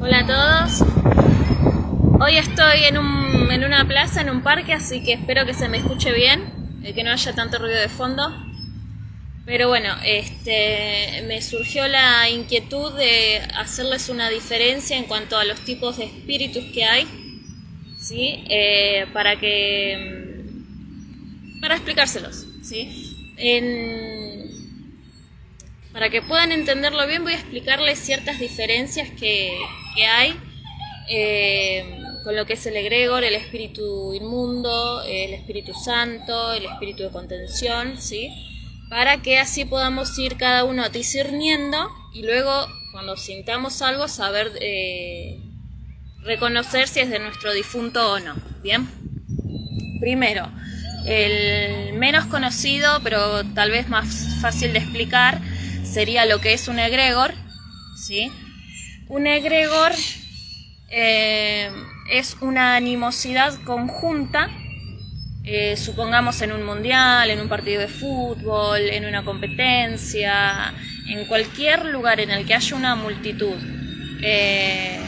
Hola a todos. Hoy estoy en una plaza, en un parque, así que espero que se me escuche bien, que no haya tanto ruido de fondo. Pero bueno, me surgió la inquietud de hacerles una diferencia en cuanto a los tipos de espíritus que hay, ¿sí? Para explicárselos, ¿sí? Para que puedan entenderlo bien, voy a explicarles ciertas diferencias que hay con lo que es el egregor, el espíritu inmundo, el espíritu santo, el espíritu de contención, ¿sí? Para que así podamos ir cada uno discerniendo y luego, cuando sintamos algo, saber reconocer si es de nuestro difunto o no. Bien. Primero, el menos conocido, pero tal vez más fácil de explicar, sería lo que es un egregor, ¿sí? Un egregor es una animosidad conjunta, supongamos en un mundial, en un partido de fútbol, en una competencia, en cualquier lugar en el que haya una multitud que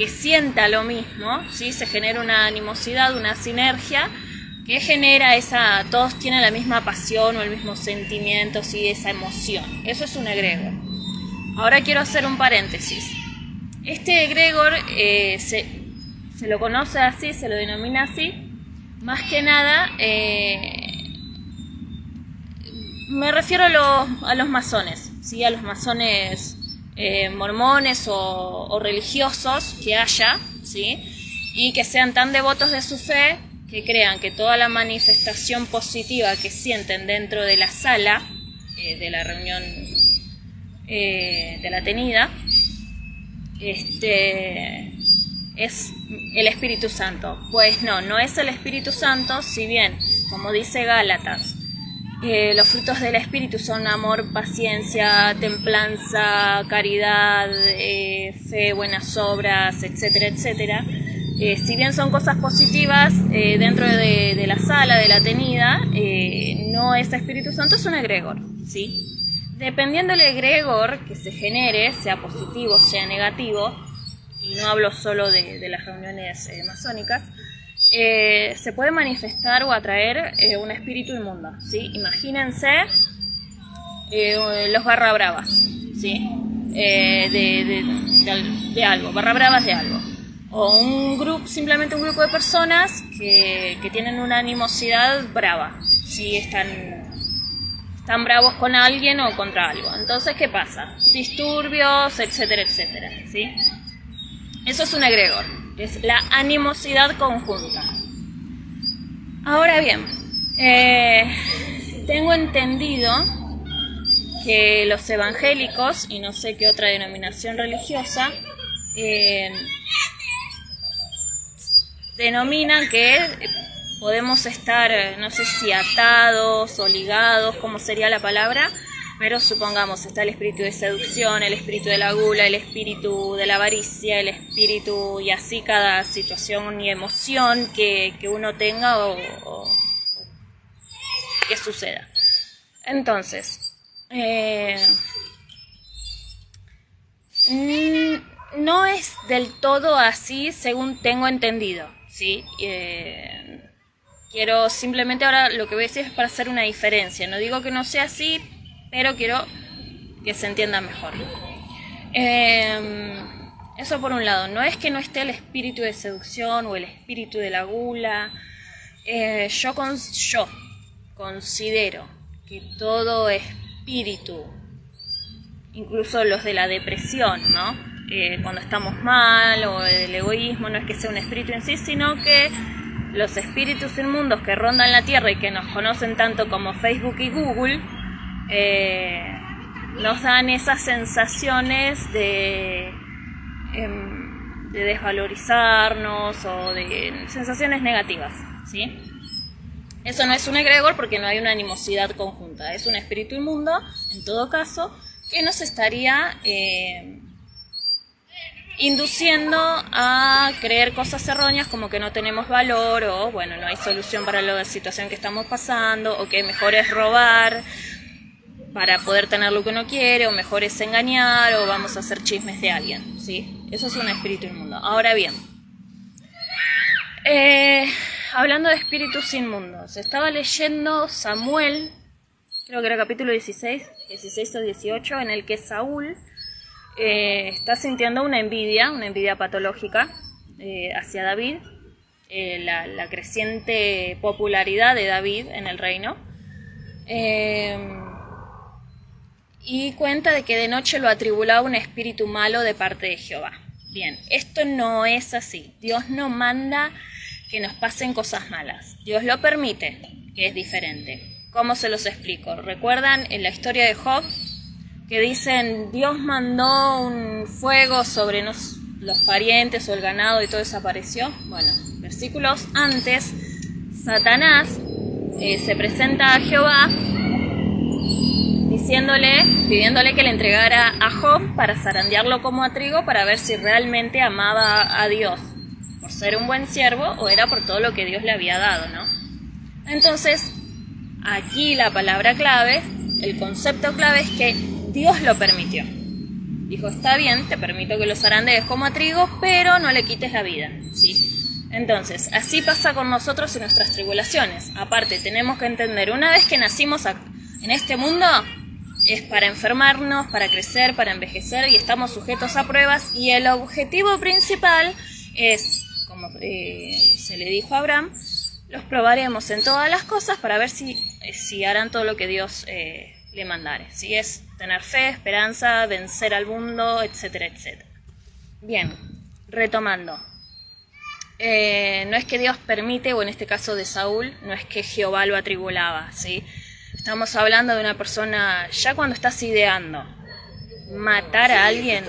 sienta lo mismo, ¿sí? Se genera una animosidad, una sinergia que genera todos tienen la misma pasión o el mismo sentimiento, ¿sí? Esa emoción. Eso es un egregor. Ahora quiero hacer un paréntesis. Este egregor se lo conoce así, se lo denomina así, más que nada me refiero a los masones, ¿sí? A los masones mormones o religiosos que haya, ¿sí? Y que sean tan devotos de su fe que crean que toda la manifestación positiva que sienten dentro de la sala de la reunión de la tenida es el Espíritu Santo. Pues no es el Espíritu Santo, si bien, como dice Gálatas, los frutos del Espíritu son amor, paciencia, templanza, caridad, fe, buenas obras, etcétera, etcétera. Si bien son cosas positivas dentro de la sala, de la tenida, no es Espíritu Santo, es un egregor, ¿sí? Dependiendo del egregor que se genere, sea positivo, sea negativo, y no hablo solo de las reuniones masónicas, se puede manifestar o atraer un espíritu inmundo, ¿sí? Imagínense los barra bravas, ¿sí? De algo, barra bravas de algo. O simplemente un grupo de personas que tienen una animosidad brava, ¿sí? Están bravos con alguien o contra algo. Entonces, ¿qué pasa? Disturbios, etcétera, etcétera, ¿sí? Eso es un egregor, es la animosidad conjunta. Ahora bien, tengo entendido que los evangélicos, y no sé qué otra denominación religiosa, denominan que podemos estar, no sé si atados o ligados, como sería la palabra, pero supongamos está el espíritu de seducción, el espíritu de la gula, el espíritu de la avaricia, el espíritu, y así cada situación y emoción que uno tenga o que suceda. Entonces, no es del todo así según tengo entendido, ¿sí? Quiero simplemente ahora lo que voy a decir es para hacer una diferencia. No digo que no sea así, pero quiero que se entienda mejor. Eso por un lado. No es que no esté el espíritu de seducción o el espíritu de la gula. Yo considero que todo espíritu, incluso los de la depresión, ¿no? Cuando estamos mal, o el egoísmo, no es que sea un espíritu en sí, sino que los espíritus inmundos que rondan la tierra y que nos conocen tanto como Facebook y Google, nos dan esas sensaciones de desvalorizarnos o de sensaciones negativas, ¿sí? Eso no es un egregor porque no hay una animosidad conjunta, es un espíritu inmundo, en todo caso, que nos estaría induciendo a creer cosas erróneas como que no tenemos valor o bueno, no hay solución para la situación que estamos pasando o que mejor es robar para poder tener lo que uno quiere, o mejor es engañar, o vamos a hacer chismes de alguien, ¿sí? Eso es un espíritu inmundo. Ahora bien, hablando de espíritus inmundos, estaba leyendo Samuel, creo que era capítulo 16 o 18, en el que Saúl está sintiendo una envidia patológica hacia David, la creciente popularidad de David en el reino, y cuenta de que de noche lo atribulaba un espíritu malo de parte de Jehová. Bien, esto no es así. Dios no manda que nos pasen cosas malas. Dios lo permite, que es diferente. ¿Cómo se los explico? ¿Recuerdan en la historia de Job que dicen Dios mandó un fuego sobre los parientes o el ganado y todo desapareció? Bueno, versículos antes, Satanás se presenta a Jehová pidiéndole que le entregara a Job para zarandearlo como a trigo para ver si realmente amaba a Dios por ser un buen siervo o era por todo lo que Dios le había dado, ¿no? Entonces, aquí la palabra clave, el concepto clave es que Dios lo permitió. Dijo, está bien, te permito que lo zarandees como a trigo, pero no le quites la vida, ¿sí? Entonces, así pasa con nosotros y nuestras tribulaciones. Aparte, tenemos que entender, una vez que nacimos en este mundo, es para enfermarnos, para crecer, para envejecer y estamos sujetos a pruebas, y el objetivo principal es, como se le dijo a Abraham, los probaremos en todas las cosas para ver si harán todo lo que Dios le mandare. Si es tener fe, esperanza, vencer al mundo, etcétera, etcétera. Bien, retomando. No es que Dios permite, o en este caso de Saúl, no es que Jehová lo atribulaba, ¿sí? Estamos hablando de una persona, ya cuando estás ideando matar a alguien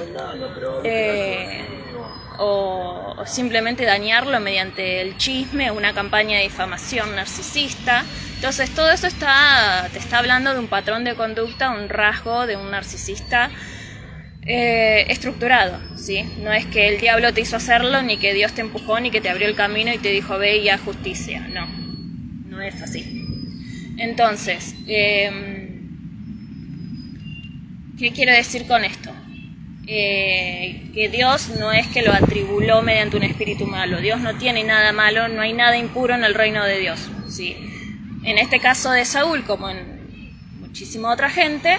o simplemente dañarlo mediante el chisme, una campaña de difamación narcisista. Entonces todo eso te está hablando de un patrón de conducta, un rasgo de un narcisista estructurado, ¿sí? No es que el diablo te hizo hacerlo, ni que Dios te empujó, ni que te abrió el camino y te dijo ve y haz justicia. No es así. Entonces, ¿qué quiero decir con esto? Que Dios no es que lo atribuló mediante un espíritu malo. Dios no tiene nada malo, no hay nada impuro en el reino de Dios, ¿sí? En este caso de Saúl, como en muchísima otra gente,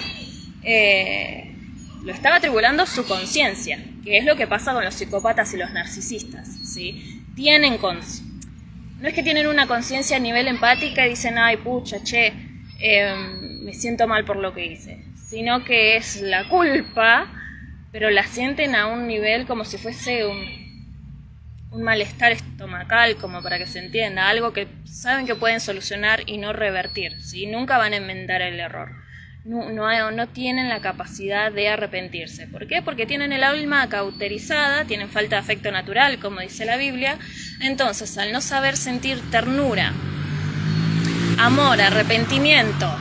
lo estaba atribulando su conciencia, que es lo que pasa con los psicópatas y los narcisistas, ¿sí? No es que tienen una conciencia a nivel empática y dicen, ay, pucha, me siento mal por lo que hice, sino que es la culpa, pero la sienten a un nivel como si fuese un malestar estomacal, como para que se entienda, algo que saben que pueden solucionar y no revertir, ¿sí? Nunca van a enmendar el error. No tienen la capacidad de arrepentirse. ¿Por qué? Porque tienen el alma cauterizada, tienen falta de afecto natural, como dice la Biblia. Entonces, al no saber sentir ternura, amor, arrepentimiento,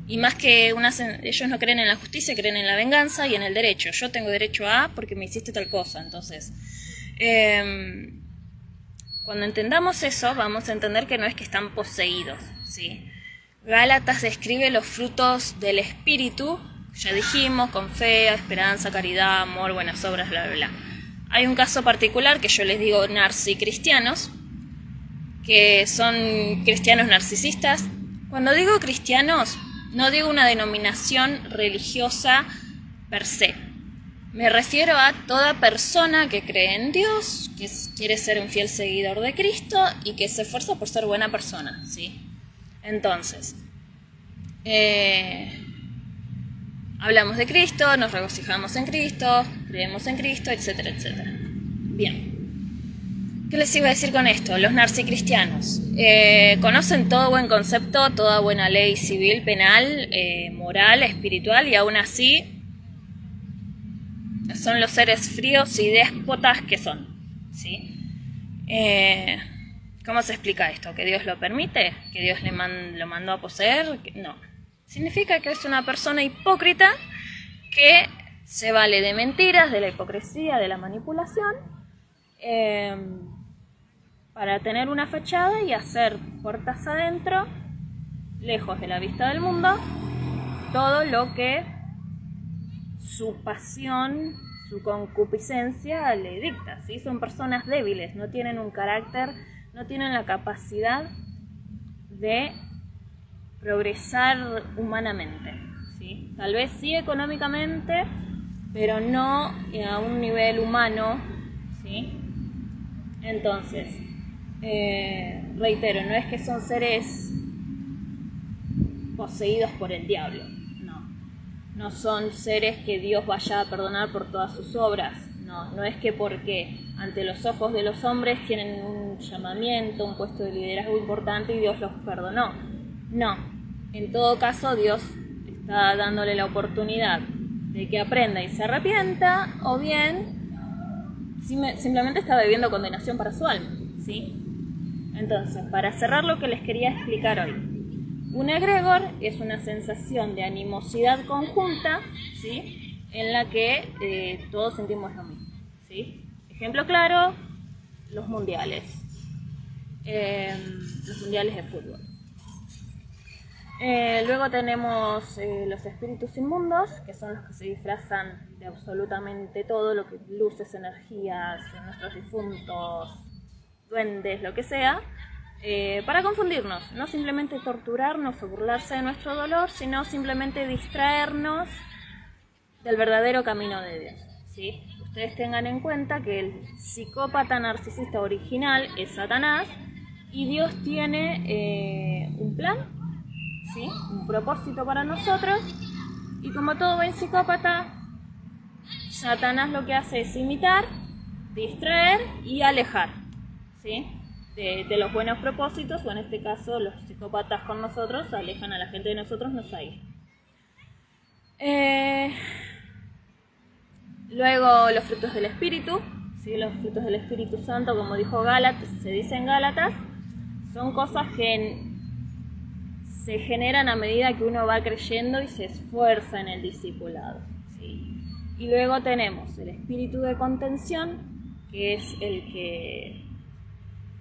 y más que ellos no creen en la justicia, creen en la venganza y en el derecho. Yo tengo derecho a porque me hiciste tal cosa. Entonces, cuando entendamos eso, vamos a entender que no es que están poseídos, ¿sí? Gálatas describe los frutos del espíritu, ya dijimos, con fe, esperanza, caridad, amor, buenas obras, bla, bla, bla. Hay un caso particular que yo les digo narcicristianos, que son cristianos narcisistas. Cuando digo cristianos, no digo una denominación religiosa per se. Me refiero a toda persona que cree en Dios, que quiere ser un fiel seguidor de Cristo y que se esfuerza por ser buena persona, ¿sí? Entonces, hablamos de Cristo, nos regocijamos en Cristo, creemos en Cristo, etcétera, etcétera. Bien. ¿Qué les iba a decir con esto? Los narcicristianos conocen todo buen concepto, toda buena ley civil, penal, moral, espiritual, y aún así son los seres fríos y déspotas que son, ¿sí? ¿Cómo se explica esto? ¿Que Dios lo permite? ¿Que Dios lo mandó a poseer? No. Significa que es una persona hipócrita que se vale de mentiras, de la hipocresía, de la manipulación, para tener una fachada y hacer puertas adentro lejos de la vista del mundo, todo lo que su pasión, su concupiscencia le dicta, ¿sí? Son personas débiles, no tienen un carácter, no tienen la capacidad de progresar humanamente, ¿sí? Tal vez sí económicamente, pero no a un nivel humano, ¿sí? Entonces, reitero, no es que son seres poseídos por el diablo, no son seres que Dios vaya a perdonar por todas sus obras, no es que porque ante los ojos de los hombres tienen un llamamiento, un puesto de liderazgo importante y Dios los perdonó, no, en todo caso Dios está dándole la oportunidad de que aprenda y se arrepienta, o bien simplemente está bebiendo condenación para su alma, ¿sí? Entonces, para cerrar lo que les quería explicar hoy, un egregor es una sensación de animosidad conjunta, ¿sí? En la que todos sentimos lo mismo, ¿sí? Ejemplo claro, los mundiales de fútbol. Luego tenemos los espíritus inmundos, que son los que se disfrazan de absolutamente todo, lo que luces, energías, nuestros difuntos, duendes, lo que sea, para confundirnos, no simplemente torturarnos o burlarse de nuestro dolor, sino simplemente distraernos del verdadero camino de Dios, ¿sí? Ustedes tengan en cuenta que el psicópata narcisista original es Satanás y Dios tiene un plan, ¿sí? Un propósito para nosotros, y como todo buen psicópata, Satanás lo que hace es imitar, distraer y alejar, ¿sí? De los buenos propósitos, o en este caso los psicópatas con nosotros alejan a la gente de nosotros, nos aíslan. Luego los frutos del Espíritu, ¿sí? Los frutos del Espíritu Santo, como dijo Gálatas, se dice en Gálatas, son cosas que se generan a medida que uno va creyendo y se esfuerza en el discipulado, ¿sí? Y luego tenemos el espíritu de contención, que es el que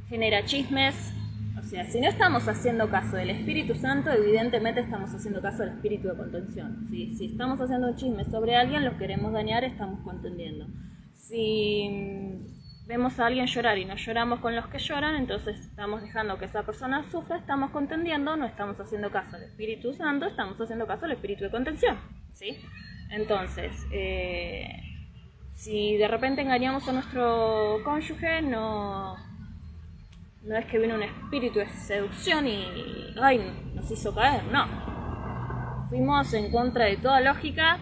genera chismes. O sea, si no estamos haciendo caso del Espíritu Santo, evidentemente estamos haciendo caso del espíritu de contención, ¿sí? Si estamos haciendo un chisme sobre alguien, los queremos dañar, estamos contendiendo. Si vemos a alguien llorar y no lloramos con los que lloran, entonces estamos dejando que esa persona sufra, estamos contendiendo, no estamos haciendo caso al Espíritu Santo, estamos haciendo caso al espíritu de contención, ¿sí? Entonces, si de repente engañamos a nuestro cónyuge, no es que viene un espíritu de seducción y nos hizo caer, no. Fuimos en contra de toda lógica,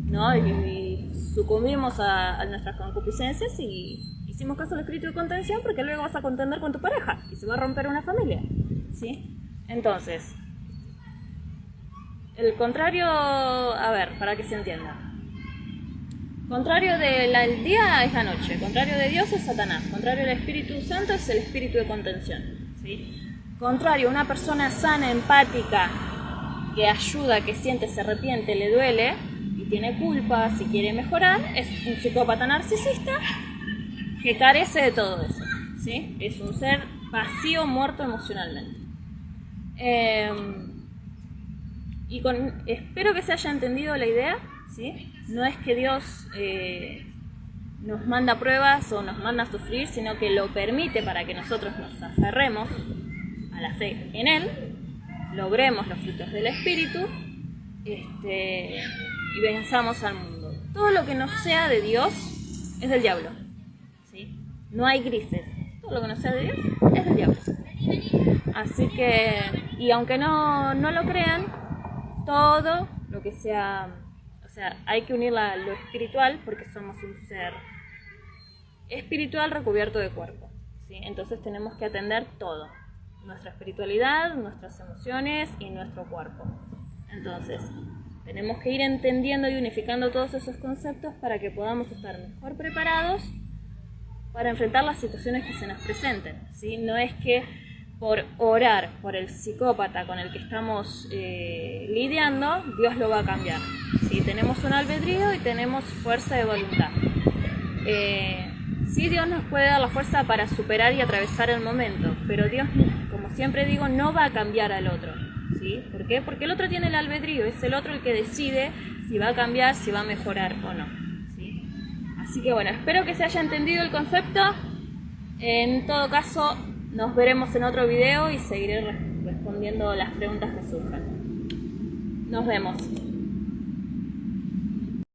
¿no? Y sucumbimos a nuestras concupiscencias y hicimos caso al espíritu de contención, porque luego vas a contender con tu pareja y se va a romper una familia, ¿sí? Entonces, el contrario, a ver, para que se entienda. Contrario del día es la noche, contrario de Dios es Satanás, contrario del Espíritu Santo es el espíritu de contención, ¿sí? Contrario, una persona sana, empática, que ayuda, que siente, se arrepiente, le duele y tiene culpa, si quiere mejorar, es un psicópata narcisista que carece de todo eso, ¿sí? Es un ser vacío, muerto emocionalmente. Espero que se haya entendido la idea, ¿sí? No es que Dios nos manda pruebas o nos manda a sufrir, sino que lo permite para que nosotros nos aferremos a la fe en Él, logremos los frutos del Espíritu, y venzamos al mundo. Todo lo que no sea de Dios es del diablo, ¿sí? No hay grises. Todo lo que no sea de Dios es del diablo. Así que, y aunque no lo crean, todo lo que sea, o sea, hay que unir lo espiritual, porque somos un ser espiritual recubierto de cuerpo, ¿sí? Entonces tenemos que atender todo, nuestra espiritualidad, nuestras emociones y nuestro cuerpo. Entonces, tenemos que ir entendiendo y unificando todos esos conceptos para que podamos estar mejor preparados para enfrentar las situaciones que se nos presenten, ¿sí? No es que por orar por el psicópata con el que estamos lidiando, Dios lo va a cambiar, ¿sí? Tenemos un albedrío y tenemos fuerza de voluntad. Sí, Dios nos puede dar la fuerza para superar y atravesar el momento, pero Dios, como siempre digo, no va a cambiar al otro, ¿sí? ¿Por qué? Porque el otro tiene el albedrío, es el otro el que decide si va a cambiar, si va a mejorar o no, ¿sí? Así que bueno, espero que se haya entendido el concepto. En todo caso, nos veremos en otro video y seguiré respondiendo las preguntas que surjan. Nos vemos.